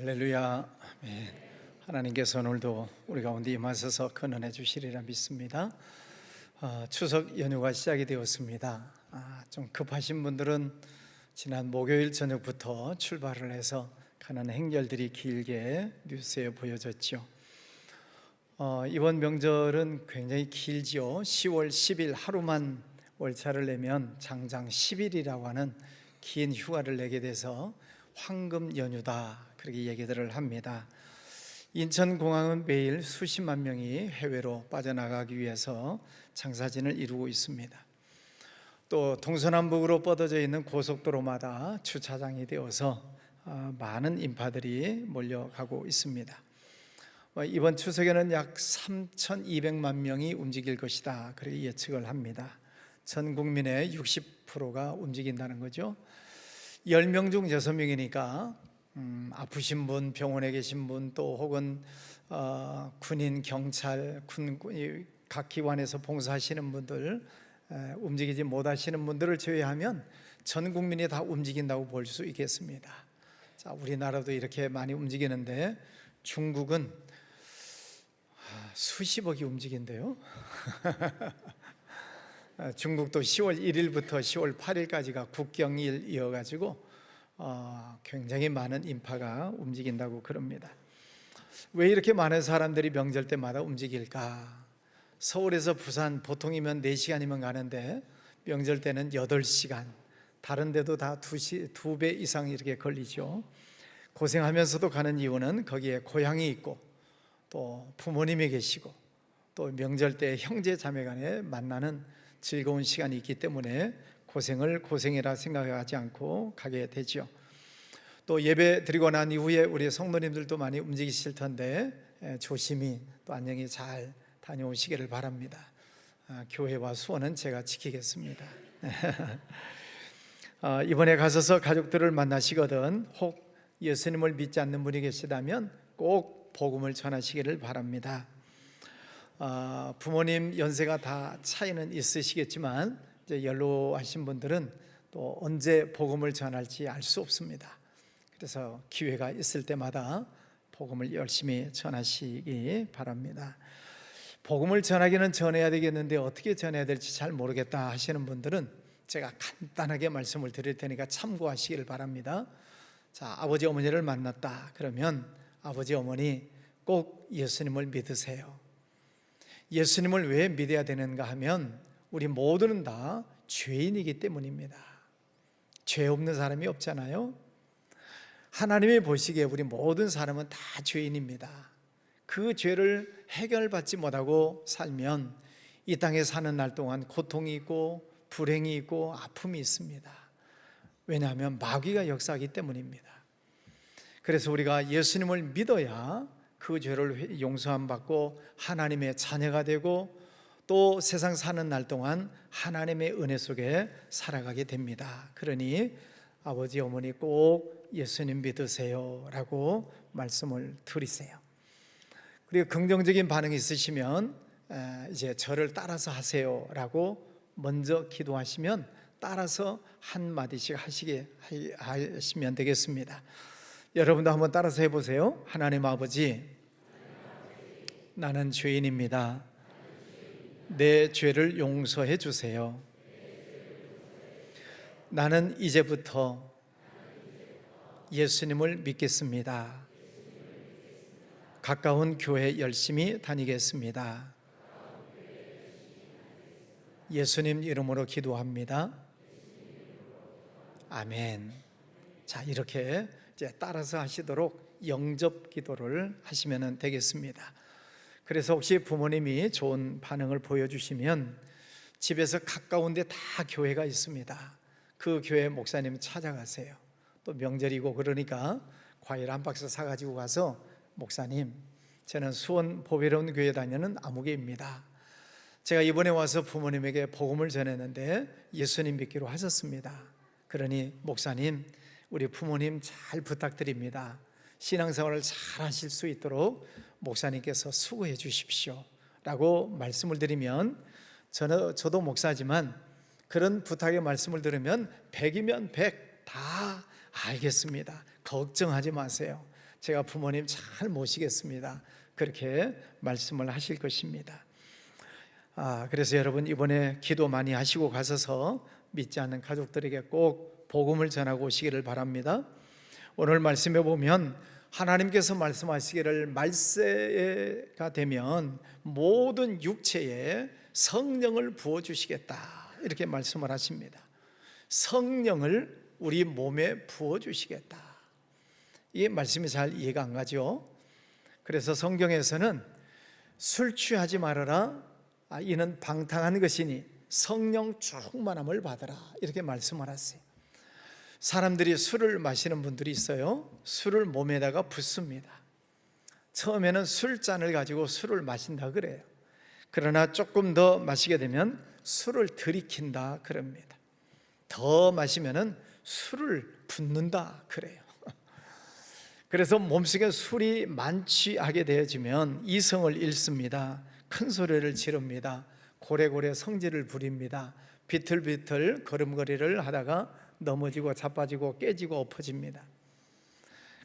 할렐루야. 아멘. 하나님께서 오늘도 우리 가운데 임하셔서 근원해 주시리라 믿습니다. 추석 연휴가 시작이 되었습니다. 좀 급하신 분들은 지난 목요일 저녁부터 출발을 해서 가는 행렬들이 길게 뉴스에 보여졌죠. 이번 명절은 굉장히 길지요. 10월 10일 하루만 월차를 내면 장장 10일이라고 하는 긴 휴가를 내게 돼서 황금 연휴다, 그렇게 얘기들을 합니다. 인천공항은 매일 수십만 명이 해외로 빠져나가기 위해서 장사진을 이루고 있습니다. 또 동서남북으로 뻗어져 있는 고속도로마다 주차장이 되어서 많은 인파들이 몰려가고 있습니다. 이번 추석에는 약 3,200만 명이 움직일 것이다, 그렇게 예측을 합니다. 전 국민의 60%가 움직인다는 거죠. 10명 중 6명이니까 아프신 분, 병원에 계신 분, 또 혹은 군인, 경찰, 각 기관에서 봉사하시는 분들, 움직이지 못하시는 분들을 제외하면 전 국민이 다 움직인다고 볼 수 있겠습니다. 자, 우리나라도 이렇게 많이 움직이는데 중국은 수십억이 움직인대요. 중국도 10월 1일부터 10월 8일까지가 국경일 이어가지고 굉장히 많은 인파가 움직인다고 그럽니다. 왜 이렇게 많은 사람들이 명절 때마다 움직일까? 서울에서 부산 보통이면 4시간이면 가는데 명절 때는 8시간, 다른 데도 다 2배 이상 이렇게 걸리죠. 고생하면서도 가는 이유는 거기에 고향이 있고 또 부모님이 계시고 또 명절 때 형제 자매 간에 만나는 즐거운 시간이 있기 때문에 고생을 고생이라 생각하지 않고 가게 되죠. 또 예배 드리고 난 이후에 우리 성도님들도 많이 움직이실 텐데 조심히 또 안녕히 잘 다녀오시기를 바랍니다. 교회와 수원은 제가 지키겠습니다. 이번에 가셔서 가족들을 만나시거든 혹 예수님을 믿지 않는 분이 계시다면 꼭 복음을 전하시기를 바랍니다. 부모님 연세가 다 차이는 있으시겠지만 이제 연로하신 분들은 또 언제 복음을 전할지 알 수 없습니다. 그래서 기회가 있을 때마다 복음을 열심히 전하시기 바랍니다. 복음을 전하기는 전해야 되겠는데 어떻게 전해야 될지 잘 모르겠다 하시는 분들은 제가 간단하게 말씀을 드릴 테니까 참고하시기를 바랍니다. 자, 아버지 어머니를 만났다 그러면 아버지 어머니 꼭 예수님을 믿으세요. 예수님을 왜 믿어야 되는가 하면 우리 모두는 다 죄인이기 때문입니다. 죄 없는 사람이 없잖아요. 하나님이 보시기에 우리 모든 사람은 다 죄인입니다. 그 죄를 해결받지 못하고 살면 이 땅에 사는 날 동안 고통이 있고 불행이 있고 아픔이 있습니다. 왜냐하면 마귀가 역사하기 때문입니다. 그래서 우리가 예수님을 믿어야 그 죄를 용서함 받고 하나님의 자녀가 되고 또 세상 사는 날 동안 하나님의 은혜 속에 살아가게 됩니다. 그러니 아버지 어머니 꼭 예수님 믿으세요 라고 말씀을 드리세요. 그리고 긍정적인 반응이 있으시면 이제 저를 따라서 하세요 라고 먼저 기도하시면 따라서 한마디씩 하시면 되겠습니다. 여러분도 한번 따라서 해보세요. 하나님 아버지, 나는 죄인입니다. 내 죄를 용서해 주세요. 나는 이제부터 예수님을 믿겠습니다. 가까운 교회 열심히 다니겠습니다. 예수님 이름으로 기도합니다. 아멘. 자, 이렇게 이제 따라서 하시도록 영접 기도를 하시면 되겠습니다. 그래서 혹시 부모님이 좋은 반응을 보여주시면 집에서 가까운 데 다 교회가 있습니다. 그 교회 목사님 찾아가세요. 또 명절이고 그러니까 과일 한 박스 사가지고 가서 목사님, 저는 수원 보배로운 교회 다니는 아무개입니다. 제가 이번에 와서 부모님에게 복음을 전했는데 예수님 믿기로 하셨습니다. 그러니 목사님, 우리 부모님 잘 부탁드립니다. 신앙생활을 잘 하실 수 있도록 목사님께서 수고해 주십시오 라고 말씀을 드리면 저도 목사지만 그런 부탁의 말씀을 들으면 100이면 100 다 알겠습니다. 걱정하지 마세요. 제가 부모님 잘 모시겠습니다. 그렇게 말씀을 하실 것입니다. 그래서 여러분 이번에 기도 많이 하시고 가셔서 믿지 않는 가족들에게 꼭 복음을 전하고 오시기를 바랍니다. 오늘 말씀해 보면 하나님께서 말씀하시기를 말세가 되면 모든 육체에 성령을 부어주시겠다 이렇게 말씀을 하십니다. 성령을 우리 몸에 부어주시겠다. 이 말씀이 잘 이해가 안 가죠. 그래서 성경에서는 술 취하지 말아라, 이는 방탕한 것이니 성령 충만함을 받으라 이렇게 말씀을 하세요. 사람들이 술을 마시는 분들이 있어요. 술을 몸에다가 붓습니다. 처음에는 술잔을 가지고 술을 마신다 그래요. 그러나 조금 더 마시게 되면 술을 들이킨다 그럽니다. 더 마시면은 술을 붓는다 그래요. 그래서 몸속에 술이 만취하게 되어지면 이성을 잃습니다. 큰 소리를 지릅니다. 고래고래 성질을 부립니다. 비틀비틀 걸음걸이를 하다가 넘어지고 자빠지고 깨지고 엎어집니다.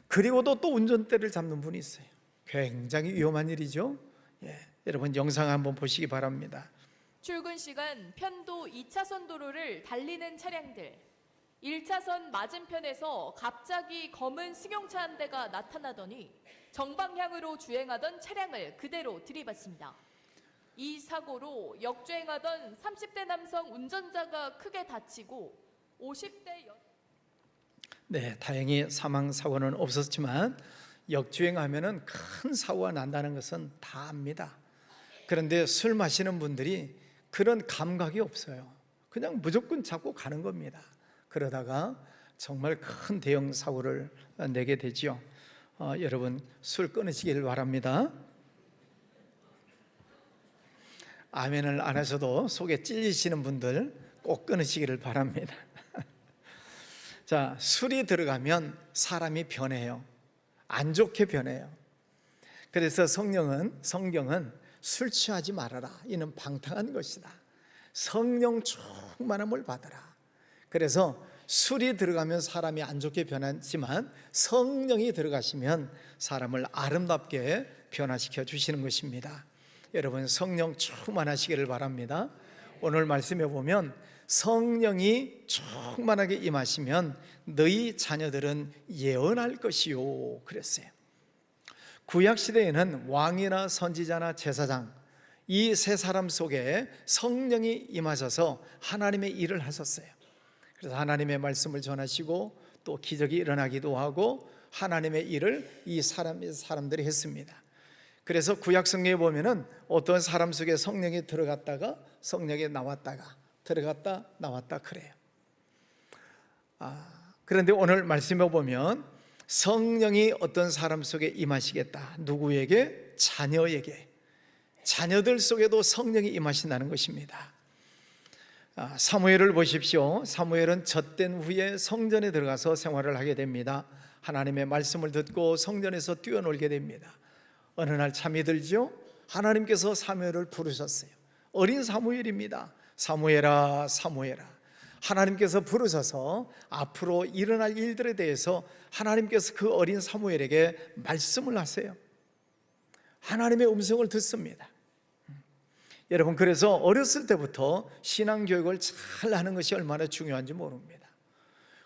그리고도 또 운전대를 잡는 분이 있어요. 굉장히 위험한 일이죠. 여러분 영상 한번 보시기 바랍니다. 출근 시간 편도 2차선 도로를 달리는 차량들. 1차선 맞은편에서 갑자기 검은 승용차 한 대가 나타나더니 정방향으로 주행하던 차량을 그대로 들이받습니다. 이 사고로 역주행하던 30대 남성 운전자가 크게 다치고 50대 다행히 사망 사고는 없었지만 역주행하면은 큰 사고가 난다는 것은 다 압니다. 그런데 술 마시는 분들이 그런 감각이 없어요. 그냥 무조건 잡고 가는 겁니다. 그러다가 정말 큰 대형 사고를 내게 되죠. 여러분 술 끊으시길 바랍니다. 아멘을 안 하셔도 속에 찔리시는 분들 꼭 끊으시기를 바랍니다. 자, 술이 들어가면 사람이 변해요. 안 좋게 변해요. 그래서 성경은 술 취하지 말아라, 이는 방탕한 것이다. 성령 충만함을 받아라. 그래서 술이 들어가면 사람이 안 좋게 변하지만 성령이 들어가시면 사람을 아름답게 변화시켜 주시는 것입니다. 여러분 성령 충만하시기를 바랍니다. 오늘 말씀해 보면 성령이 충만하게 임하시면 너희 자녀들은 예언할 것이요 그랬어요. 구약시대에는 왕이나 선지자나 제사장 이 세 사람 속에 성령이 임하셔서 하나님의 일을 하셨어요. 그래서 하나님의 말씀을 전하시고 또 기적이 일어나기도 하고 하나님의 일을 이 사람들이 했습니다. 그래서 구약 성경에 보면은 어떤 사람 속에 성령이 들어갔다가 성령이 나왔다가 들어갔다 나왔다 그래요. 그런데 오늘 말씀에 보면 성령이 어떤 사람 속에 임하시겠다. 누구에게? 자녀에게. 자녀들 속에도 성령이 임하신다는 것입니다. 사무엘을 보십시오. 사무엘은 젖된 후에 성전에 들어가서 생활을 하게 됩니다. 하나님의 말씀을 듣고 성전에서 뛰어놀게 됩니다. 어느 날 잠이 들죠? 하나님께서 사무엘을 부르셨어요. 어린 사무엘입니다. 사무엘아 사무엘아. 하나님께서 부르셔서 앞으로 일어날 일들에 대해서 하나님께서 그 어린 사무엘에게 말씀을 하세요. 하나님의 음성을 듣습니다. 여러분 그래서 어렸을 때부터 신앙교육을 잘 하는 것이 얼마나 중요한지 모릅니다.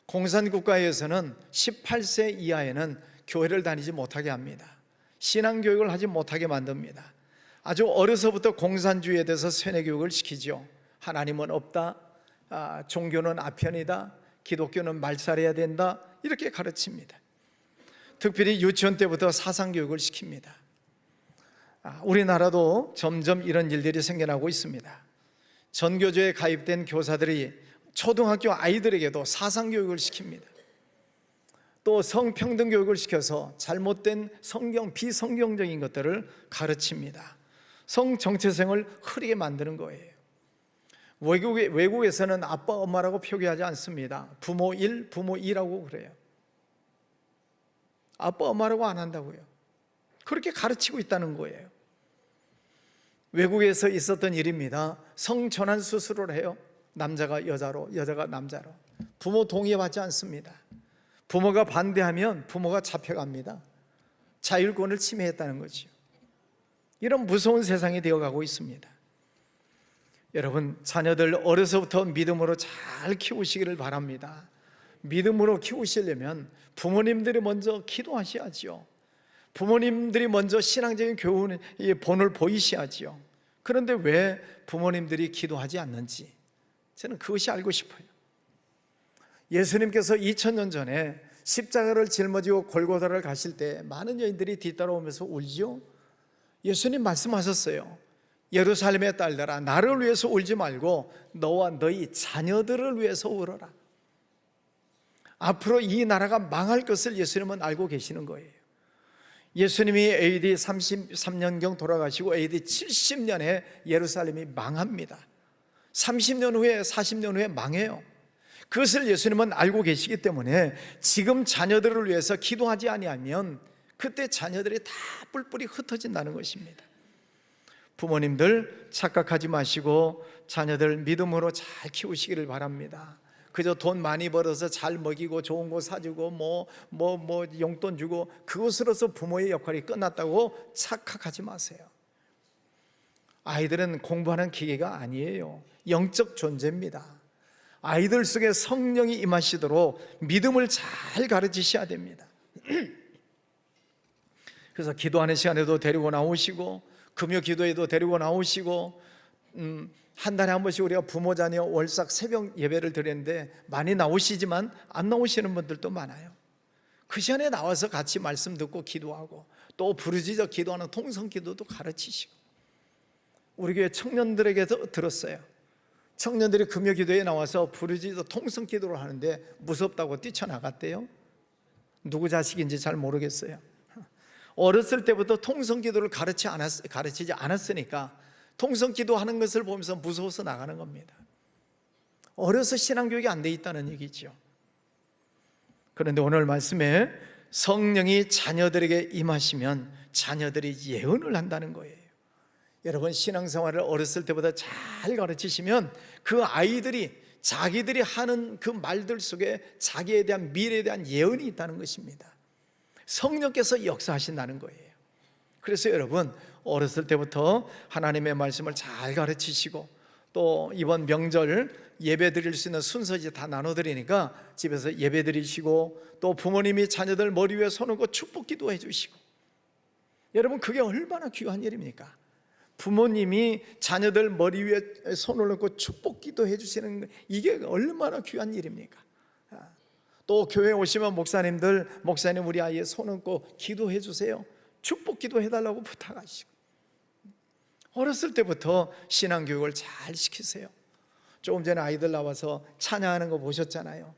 공산국가에서는 18세 이하에는 교회를 다니지 못하게 합니다. 신앙교육을 하지 못하게 만듭니다. 아주 어려서부터 공산주의에 대해서 세뇌교육을 시키죠. 하나님은 없다, 종교는 아편이다, 기독교는 말살해야 된다, 이렇게 가르칩니다. 특별히 유치원 때부터 사상교육을 시킵니다. 우리나라도 점점 이런 일들이 생겨나고 있습니다. 전교조에 가입된 교사들이 초등학교 아이들에게도 사상교육을 시킵니다. 또 성평등 교육을 시켜서 잘못된 성경, 비성경적인 것들을 가르칩니다. 성정체성을 흐리게 만드는 거예요. 외국에서는 아빠, 엄마라고 표기하지 않습니다. 부모 1, 부모 2라고 그래요. 아빠, 엄마라고 안 한다고요. 그렇게 가르치고 있다는 거예요. 외국에서 있었던 일입니다. 성전환 수술을 해요. 남자가 여자로, 여자가 남자로. 부모 동의받지 않습니다. 부모가 반대하면 부모가 잡혀갑니다. 자율권을 침해했다는 거죠. 이런 무서운 세상이 되어가고 있습니다. 여러분, 자녀들 어려서부터 믿음으로 잘 키우시기를 바랍니다. 믿음으로 키우시려면 부모님들이 먼저 기도하셔야지요. 부모님들이 먼저 신앙적인 교훈의 본을 보이셔야지요. 그런데 왜 부모님들이 기도하지 않는지 저는 그것이 알고 싶어요. 예수님께서 2000년 전에 십자가를 짊어지고 골고다를 가실 때 많은 여인들이 뒤따라오면서 울지요. 예수님 말씀하셨어요. 예루살렘의 딸들아, 나를 위해서 울지 말고 너와 너희 자녀들을 위해서 울어라. 앞으로 이 나라가 망할 것을 예수님은 알고 계시는 거예요. 예수님이 AD 33년경 돌아가시고 AD 70년에 예루살렘이 망합니다. 30년 후에 40년 후에 망해요. 그것을 예수님은 알고 계시기 때문에 지금 자녀들을 위해서 기도하지 아니하면 그때 자녀들이 다 뿔뿔이 흩어진다는 것입니다. 부모님들 착각하지 마시고 자녀들 믿음으로 잘 키우시기를 바랍니다. 그저 돈 많이 벌어서 잘 먹이고 좋은 거 사주고 뭐 용돈 주고 그것으로서 부모의 역할이 끝났다고 착각하지 마세요. 아이들은 공부하는 기계가 아니에요. 영적 존재입니다. 아이들 속에 성령이 임하시도록 믿음을 잘 가르치셔야 됩니다. 그래서 기도하는 시간에도 데리고 나오시고 금요 기도에도 데리고 나오시고 한 달에 한 번씩 우리가 부모 자녀 월삭 새벽 예배를 드리는데 많이 나오시지만 안 나오시는 분들도 많아요. 그 시간에 나와서 같이 말씀 듣고 기도하고 또 부르짖어 기도하는 통성 기도도 가르치시고 우리 교회 청년들에게도 들었어요. 청년들이 금요 기도에 나와서 부르짖어 통성 기도를 하는데 무섭다고 뛰쳐나갔대요. 누구 자식인지 잘 모르겠어요. 어렸을 때부터 통성 기도를 가르치지 않았으니까 통성 기도하는 것을 보면서 무서워서 나가는 겁니다. 어려서 신앙교육이 안 돼 있다는 얘기죠. 그런데 오늘 말씀에 성령이 자녀들에게 임하시면 자녀들이 예언을 한다는 거예요. 여러분, 신앙생활을 어렸을 때보다 잘 가르치시면 그 아이들이 자기들이 하는 그 말들 속에 자기에 대한 미래에 대한 예언이 있다는 것입니다. 성령께서 역사하신다는 거예요. 그래서 여러분, 어렸을 때부터 하나님의 말씀을 잘 가르치시고 또 이번 명절 예배 드릴 수 있는 순서 이제 다 나눠드리니까 집에서 예배 드리시고 또 부모님이 자녀들 머리 위에 손 얹고 축복 기도해 주시고, 여러분 그게 얼마나 귀한 일입니까? 부모님이 자녀들 머리 위에 손을 얹고 축복 기도해 주시는 이게 얼마나 귀한 일입니까? 또 교회 오시면 목사님 우리 아이의 손 얹고 기도해 주세요. 축복 기도해 달라고 부탁하시고, 어렸을 때부터 신앙교육을 잘 시키세요. 조금 전에 아이들 나와서 찬양하는 거 보셨잖아요.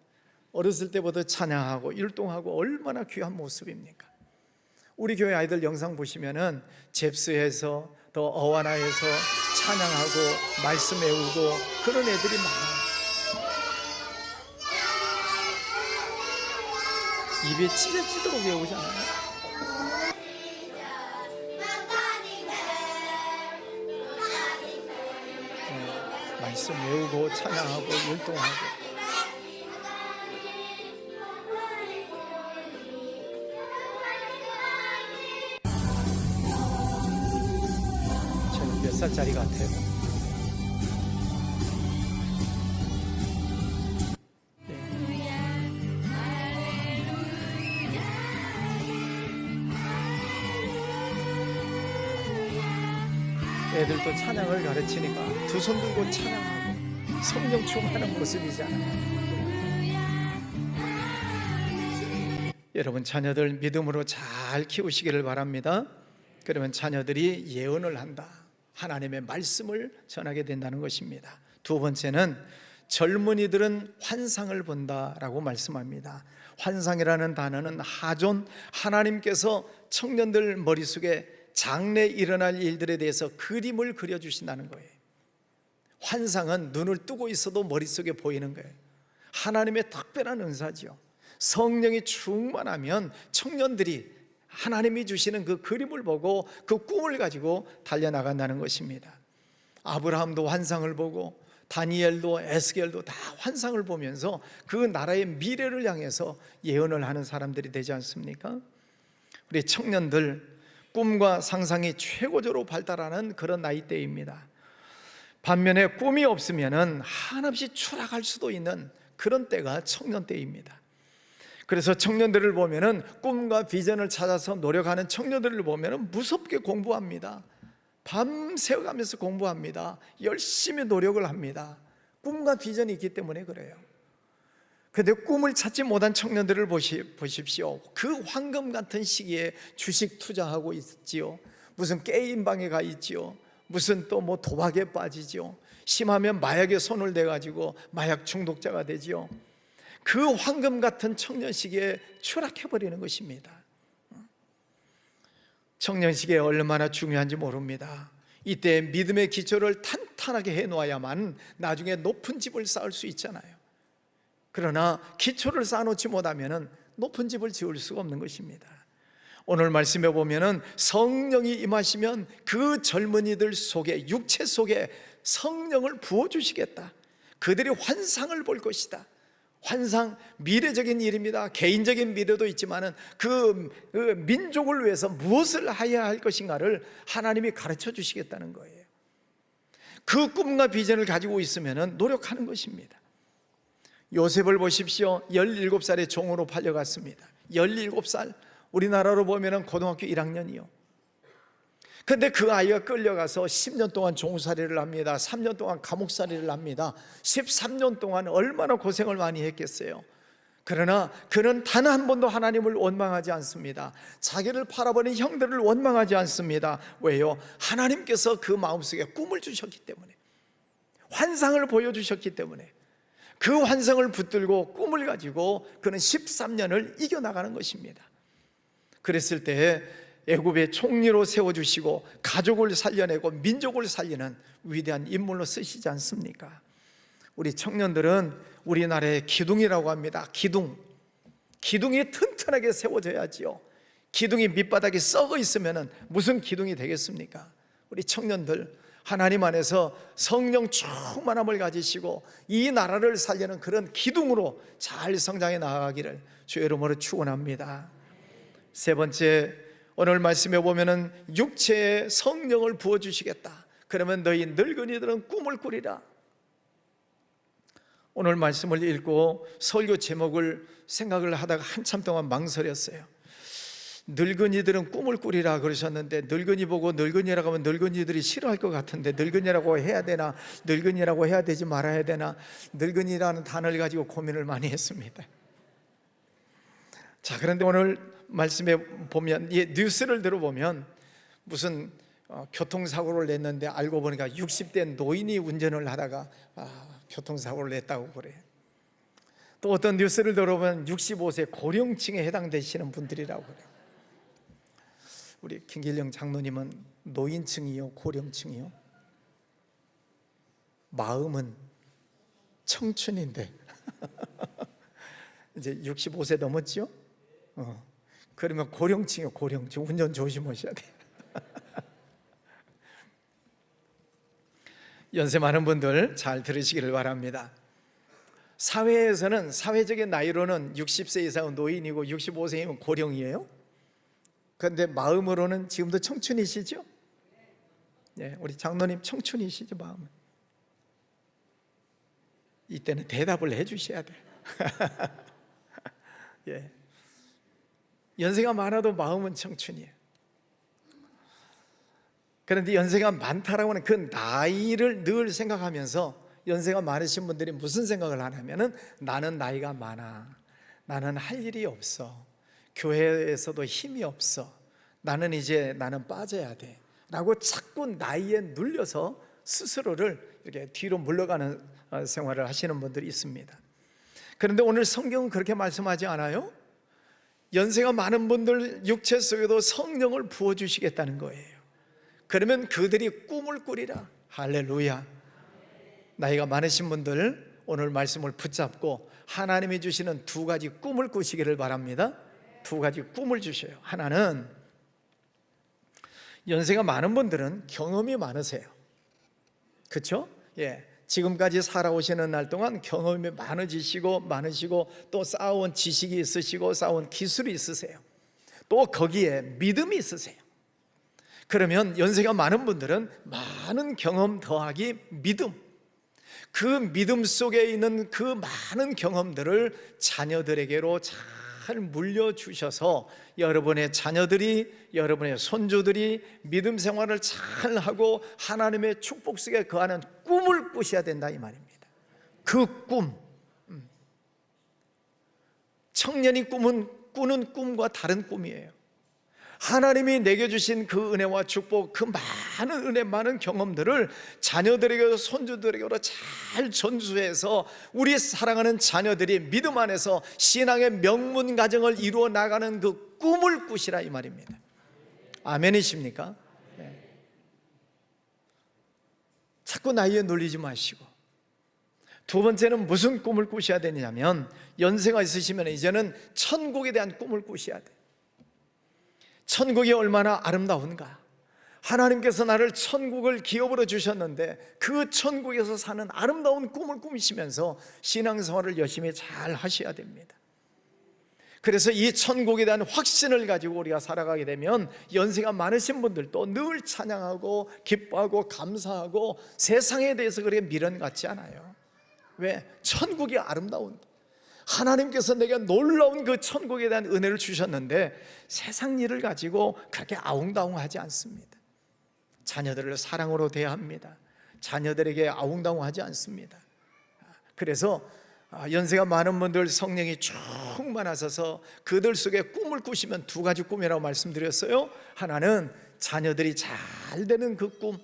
어렸을 때부터 찬양하고 율동하고 얼마나 귀한 모습입니까? 우리 교회 아이들 영상 보시면은 잽스에서 또 어와나에서 찬양하고 말씀 외우고 그런 애들이 많아요. 입에 찢어지도록 외우잖아요. 말씀 외우고 찬양하고 율동하고. 저는 몇 살짜리 같아요? 애들도 찬양을 가르치니까 두 손 들고 찬양하고 성령 충만한 모습이잖아요. 여러분, 자녀들 믿음으로 잘 키우시기를 바랍니다. 그러면 자녀들이 예언을 한다, 하나님의 말씀을 전하게 된다는 것입니다. 두 번째는 젊은이들은 환상을 본다라고 말씀합니다. 환상이라는 단어는 하존, 하나님께서 청년들 머릿속에 장래 일어날 일들에 대해서 그림을 그려주신다는 거예요. 환상은 눈을 뜨고 있어도 머릿속에 보이는 거예요. 하나님의 특별한 은사죠. 성령이 충만하면 청년들이 하나님이 주시는 그 그림을 보고 그 꿈을 가지고 달려나간다는 것입니다. 아브라함도 환상을 보고 다니엘도 에스겔도 다 환상을 보면서 그 나라의 미래를 향해서 예언을 하는 사람들이 되지 않습니까? 우리 청년들 꿈과 상상이 최고조로 발달하는 그런 나이대입니다. 반면에 꿈이 없으면 한없이 추락할 수도 있는 그런 때가 청년 때입니다. 그래서 청년들을 보면은 꿈과 비전을 찾아서 노력하는 청년들을 보면은 무섭게 공부합니다. 밤새워가면서 공부합니다. 열심히 노력을 합니다. 꿈과 비전이 있기 때문에 그래요. 그런데 꿈을 찾지 못한 청년들을 보십시오. 그 황금 같은 시기에 주식 투자하고 있지요. 무슨 게임방에 가 있지요. 무슨 또 뭐 도박에 빠지지요. 심하면 마약에 손을 대가지고 마약 중독자가 되지요. 그 황금 같은 청년 시기에 추락해버리는 것입니다. 청년 시기에 얼마나 중요한지 모릅니다. 이때 믿음의 기초를 탄탄하게 해놓아야만 나중에 높은 집을 쌓을 수 있잖아요. 그러나 기초를 쌓아놓지 못하면 높은 집을 지을 수가 없는 것입니다. 오늘 말씀에 보면은 성령이 임하시면 그 젊은이들 속에, 육체 속에 성령을 부어주시겠다. 그들이 환상을 볼 것이다. 환상, 미래적인 일입니다. 개인적인 미래도 있지만은 그 민족을 위해서 무엇을 해야 할 것인가를 하나님이 가르쳐 주시겠다는 거예요. 그 꿈과 비전을 가지고 있으면은 노력하는 것입니다. 요셉을 보십시오. 17살의 종으로 팔려갔습니다. 17살, 우리나라로 보면은 고등학교 1학년이요. 근데 그 아이가 끌려가서 10년 동안 종살이를 합니다. 3년 동안 감옥살이를 합니다. 13년 동안 얼마나 고생을 많이 했겠어요. 그러나 그는 단 한 번도 하나님을 원망하지 않습니다. 자기를 팔아버린 형들을 원망하지 않습니다. 왜요? 하나님께서 그 마음속에 꿈을 주셨기 때문에, 환상을 보여주셨기 때문에, 그 환상을 붙들고 꿈을 가지고 그는 13년을 이겨나가는 것입니다. 그랬을 때 애굽의 총리로 세워주시고 가족을 살려내고 민족을 살리는 위대한 인물로 쓰시지 않습니까? 우리 청년들은 우리나라의 기둥이라고 합니다. 기둥이 튼튼하게 세워져야지요. 기둥이 밑바닥에 썩어 있으면 무슨 기둥이 되겠습니까? 우리 청년들 하나님 안에서 성령 충만함을 가지시고 이 나라를 살리는 그런 기둥으로 잘 성장해 나아가기를 주의 이름으로 축원합니다. 세 번째, 오늘 말씀에 보면은 육체에 성령을 부어주시겠다. 그러면 너희 늙은이들은 꿈을 꾸리라. 오늘 말씀을 읽고 설교 제목을 생각을 하다가 한참 동안 망설였어요. 늙은이들은 꿈을 꾸리라 그러셨는데 늙은이 보고 늙은이라고 하면 늙은이들이 싫어할 것 같은데 늙은이라고 해야 되나, 늙은이라고 해야 되지 말아야 되나, 늙은이라는 단어를 가지고 고민을 많이 했습니다. 자, 그런데 오늘 말씀에 보면, 뉴스를 들어보면 무슨 교통사고를 냈는데 알고 보니까 60대 노인이 운전을 하다가 교통사고를 냈다고 그래요. 또 어떤 뉴스를 들어보면 65세 고령층에 해당되시는 분들이라고 그래요. 우리 김길영 장로님은 노인층이요, 고령층이요? 마음은 청춘인데 이제 65세 넘었죠? 그러면 고령층이요, 고령층. 운전 조심하셔야 돼요. 연세 많은 분들 잘 들으시기를 바랍니다. 사회에서는, 사회적인 나이로는 60세 이상은 노인이고 65세이면 고령이에요. 그런데 마음으로는 지금도 청춘이시죠? 네, 우리 장로님 청춘이시죠, 마음은? 이때는 대답을 해 주셔야 돼요. 예. 연세가 많아도 마음은 청춘이에요. 그런데 연세가 많다라고 하는 그 나이를 늘 생각하면서 연세가 많으신 분들이 무슨 생각을 하냐면은 나는 나이가 많아, 나는 할 일이 없어, 교회에서도 힘이 없어, 나는 빠져야 돼 라고 자꾸 나이에 눌려서 스스로를 이렇게 뒤로 물러가는 생활을 하시는 분들이 있습니다. 그런데 오늘 성경은 그렇게 말씀하지 않아요? 연세가 많은 분들 육체 속에도 성령을 부어주시겠다는 거예요. 그러면 그들이 꿈을 꾸리라. 할렐루야. 나이가 많으신 분들 오늘 말씀을 붙잡고 하나님이 주시는 두 가지 꿈을 꾸시기를 바랍니다. 두 가지 꿈을 주셔요. 하나는, 연세가 많은 분들은 경험이 많으세요. 그렇죠? 예. 지금까지 살아오시는 날 동안 경험이 많으시고 또 쌓아온 지식이 있으시고 쌓아온 기술이 있으세요. 또 거기에 믿음이 있으세요. 그러면 연세가 많은 분들은 많은 경험 더하기 믿음, 그 믿음 속에 있는 그 많은 경험들을 자녀들에게로 잘 물려주셔서 여러분의 자녀들이, 여러분의 손주들이 믿음 생활을 잘 하고 하나님의 축복 속에 거하는 꿈을 꾸셔야 된다 이 말입니다. 그 꿈, 청년이 꾸는 꿈과 다른 꿈이에요. 하나님이 내게 주신 그 은혜와 축복, 그 많은 은혜, 많은 경험들을 자녀들에게도 손주들에게도 잘 전수해서 우리 사랑하는 자녀들이 믿음 안에서 신앙의 명문 가정을 이루어 나가는 그 꿈을 꾸시라 이 말입니다. 아멘이십니까? 네. 자꾸 나이에 놀리지 마시고, 두 번째는 무슨 꿈을 꾸셔야 되냐면, 연세가 있으시면 이제는 천국에 대한 꿈을 꾸셔야 돼요. 천국이 얼마나 아름다운가, 하나님께서 나를 천국을 기업으로 주셨는데 그 천국에서 사는 아름다운 꿈을 꾸미시면서 신앙생활을 열심히 잘 하셔야 됩니다. 그래서 이 천국에 대한 확신을 가지고 우리가 살아가게 되면 연세가 많으신 분들도 늘 찬양하고 기뻐하고 감사하고 세상에 대해서 그렇게 미련 같지 않아요. 왜? 천국이 아름다운, 하나님께서 내게 놀라운 그 천국에 대한 은혜를 주셨는데 세상 일을 가지고 그렇게 아웅다웅하지 않습니다. 자녀들을 사랑으로 대합니다. 자녀들에게 아웅다웅하지 않습니다. 그래서 연세가 많은 분들 성령이 충만하셔서 그들 속에 꿈을 꾸시면 두 가지 꿈이라고 말씀드렸어요. 하나는 자녀들이 잘 되는 그 꿈,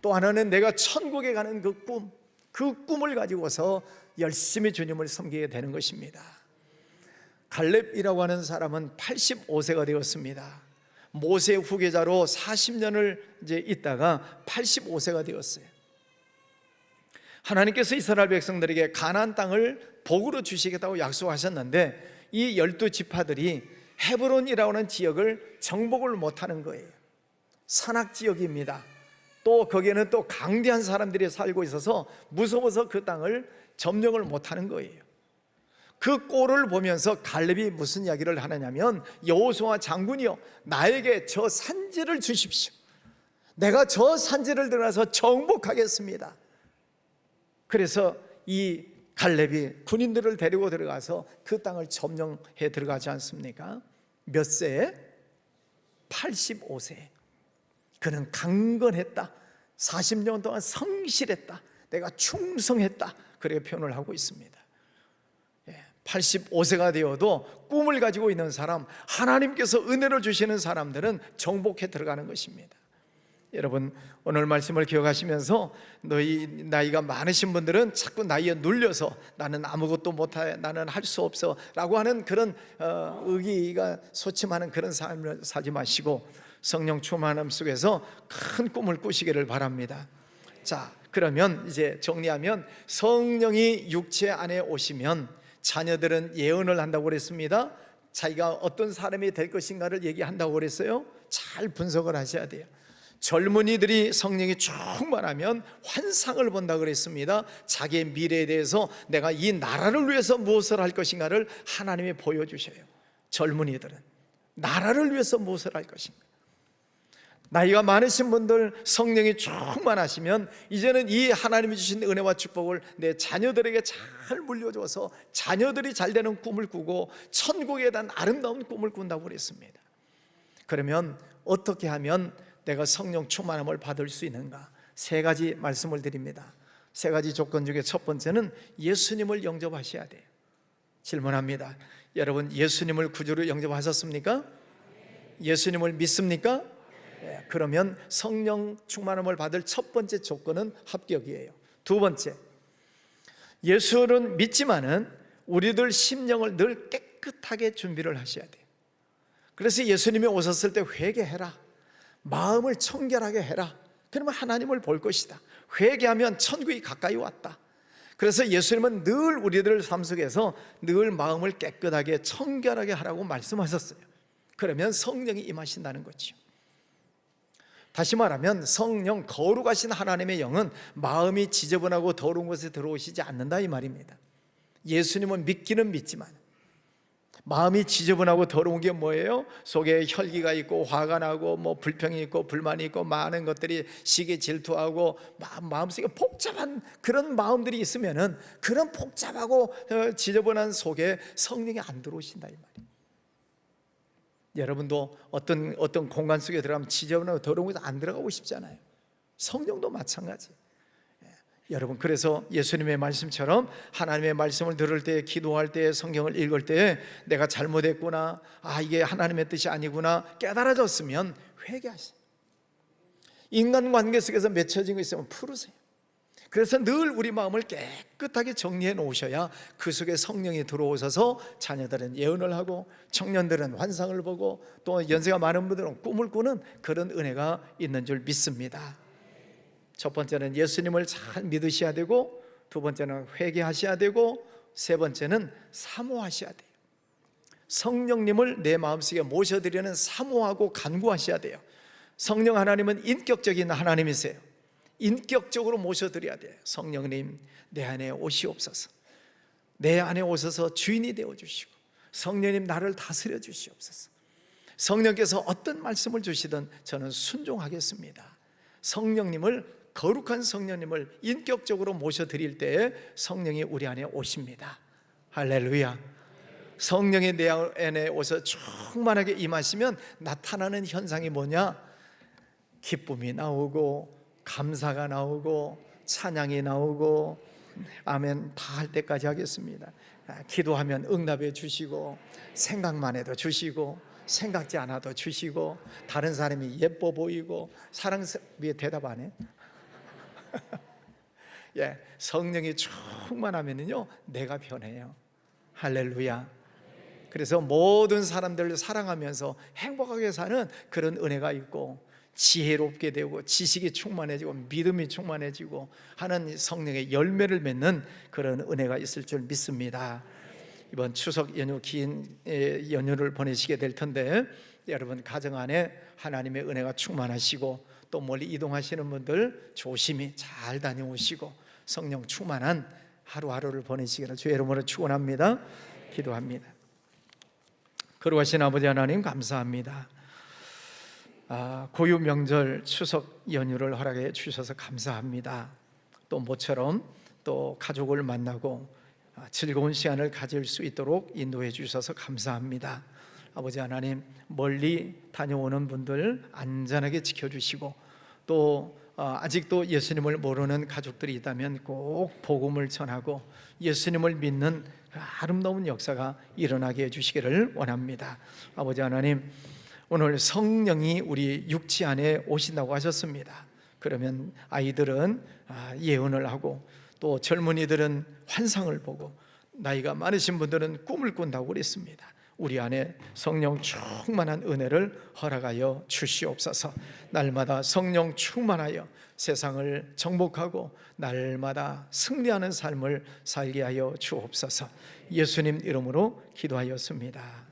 또 하나는 내가 천국에 가는 그 꿈, 그 꿈을 가지고서 열심히 주님을 섬기게 되는 것입니다. 갈렙이라고 하는 사람은 85세가 되었습니다. 모세 후계자로 40년을 이제 있다가 85세가 되었어요. 하나님께서 이스라엘 백성들에게 가나안 땅을 복으로 주시겠다고 약속하셨는데 이 12지파들이 헤브론이라고 하는 지역을 정복을 못하는 거예요. 산악지역입니다. 또 거기에는 또 강대한 사람들이 살고 있어서 무서워서 그 땅을 점령을 못하는 거예요. 그 꼴을 보면서 갈렙이 무슨 이야기를 하느냐면, 여호수아 장군이요, 나에게 저 산지를 주십시오. 내가 저 산지를 들어가서 정복하겠습니다. 그래서 이 갈렙이 군인들을 데리고 들어가서 그 땅을 점령해 들어가지 않습니까? 몇 세에? 85세. 그는 강건했다, 40년 동안 성실했다, 내가 충성했다, 그렇게 표현을 하고 있습니다. 85세가 되어도 꿈을 가지고 있는 사람, 하나님께서 은혜를 주시는 사람들은 정복해 들어가는 것입니다. 여러분, 오늘 말씀을 기억하시면서 너희 나이가 많으신 분들은 자꾸 나이에 눌려서 나는 아무것도 못해, 나는 할 수 없어 라고 하는 그런 의기가 소침하는 그런 삶을 살지 마시고 성령 충만함 속에서 큰 꿈을 꾸시기를 바랍니다. 자, 그러면 이제 정리하면, 성령이 육체 안에 오시면 자녀들은 예언을 한다고 그랬습니다. 자기가 어떤 사람이 될 것인가를 얘기한다고 그랬어요. 잘 분석을 하셔야 돼요. 젊은이들이 성령이 충만하면 환상을 본다고 그랬습니다. 자기의 미래에 대해서 내가 이 나라를 위해서 무엇을 할 것인가를 하나님이 보여주셔요. 젊은이들은 나라를 위해서 무엇을 할 것인가. 나이가 많으신 분들 성령이 충만하시면 이제는 이 하나님이 주신 은혜와 축복을 내 자녀들에게 잘 물려줘서 자녀들이 잘 되는 꿈을 꾸고 천국에 대한 아름다운 꿈을 꾼다고 그랬습니다. 그러면 어떻게 하면 내가 성령 충만함을 받을 수 있는가? 세 가지 말씀을 드립니다. 세 가지 조건 중에 첫 번째는 예수님을 영접하셔야 돼요. 질문합니다. 여러분, 예수님을 구주로 영접하셨습니까? 예수님을 믿습니까? 네, 그러면 성령 충만함을 받을 첫 번째 조건은 합격이에요. 두 번째, 예수는 믿지만은 우리들 심령을 늘 깨끗하게 준비를 하셔야 돼요. 그래서 예수님이 오셨을 때 회개해라, 마음을 청결하게 해라. 그러면 하나님을 볼 것이다. 회개하면 천국이 가까이 왔다. 그래서 예수님은 늘 우리들 삶 속에서 늘 마음을 깨끗하게 청결하게 하라고 말씀하셨어요. 그러면 성령이 임하신다는 거죠. 다시 말하면 성령, 거룩하신 하나님의 영은 마음이 지저분하고 더러운 곳에 들어오시지 않는다 이 말입니다. 예수님은 믿기는 믿지만 마음이 지저분하고 더러운 게 뭐예요? 속에 혈기가 있고 화가 나고 뭐 불평이 있고 불만이 있고 많은 것들이 시기 질투하고 마음속에 복잡한 그런 마음들이 있으면은 그런 복잡하고 지저분한 속에 성령이 안 들어오신다 이 말이에요. 여러분도 어떤 공간 속에 들어가면 지저분하고 더러운 곳에 안 들어가고 싶잖아요. 성령도 마찬가지. 여러분, 그래서 예수님의 말씀처럼 하나님의 말씀을 들을 때, 기도할 때, 성경을 읽을 때 내가 잘못했구나, 이게 하나님의 뜻이 아니구나 깨달아졌으면 회개하세요. 인간관계 속에서 맺혀진 거 있으면 풀으세요. 그래서 늘 우리 마음을 깨끗하게 정리해 놓으셔야 그 속에 성령이 들어오셔서 자녀들은 예언을 하고 청년들은 환상을 보고 또 연세가 많은 분들은 꿈을 꾸는 그런 은혜가 있는 줄 믿습니다. 첫 번째는 예수님을 잘 믿으셔야 되고, 두 번째는 회개하셔야 되고, 세 번째는 사모하셔야 돼요. 성령님을 내 마음속에 모셔드리는 사모하고 간구하셔야 돼요. 성령 하나님은 인격적인 하나님이세요. 인격적으로 모셔드려야 돼요. 성령님, 내 안에 오시옵소서. 내 안에 오셔서 주인이 되어주시고, 성령님 나를 다스려 주시옵소서. 성령께서 어떤 말씀을 주시든 저는 순종하겠습니다. 성령님을, 거룩한 성령님을 인격적으로 모셔드릴 때에 성령이 우리 안에 오십니다. 할렐루야. 성령이 내 안에 오셔서 충만하게 임하시면 나타나는 현상이 뭐냐? 기쁨이 나오고 감사가 나오고 찬양이 나오고, 아멘 다 할 때까지 하겠습니다. 기도하면 응답해 주시고, 생각만 해도 주시고, 생각지 않아도 주시고, 다른 사람이 예뻐 보이고, 사랑스럽게 대답 안 해? 예, 성령이 충만하면요 내가 변해요. 할렐루야. 그래서 모든 사람들을 사랑하면서 행복하게 사는 그런 은혜가 있고, 지혜롭게 되고 지식이 충만해지고 믿음이 충만해지고 하는 성령의 열매를 맺는 그런 은혜가 있을 줄 믿습니다. 이번 추석 연휴, 긴 연휴를 보내시게 될 텐데, 여러분 가정 안에 하나님의 은혜가 충만하시고, 또 멀리 이동하시는 분들 조심히 잘 다녀오시고 성령 충만한 하루하루를 보내시기를 주의 이름으로 축원합니다. 기도합니다. 거룩하신 아버지 하나님, 감사합니다. 고유 명절 추석 연휴를 허락해 주셔서 감사합니다. 또 모처럼 또 가족을 만나고 즐거운 시간을 가질 수 있도록 인도해 주셔서 감사합니다. 아버지 하나님, 멀리 다녀오는 분들 안전하게 지켜주시고, 또 아직도 예수님을 모르는 가족들이 있다면 꼭 복음을 전하고 예수님을 믿는 아름다운 역사가 일어나게 해주시기를 원합니다. 아버지 하나님, 오늘 성령이 우리 육체 안에 오신다고 하셨습니다. 그러면 아이들은 예언을 하고, 또 젊은이들은 환상을 보고, 나이가 많으신 분들은 꿈을 꾼다고 그랬습니다. 우리 안에 성령 충만한 은혜를 허락하여 주시옵소서. 날마다 성령 충만하여 세상을 정복하고 날마다 승리하는 삶을 살게 하여 주옵소서. 예수님 이름으로 기도하였습니다.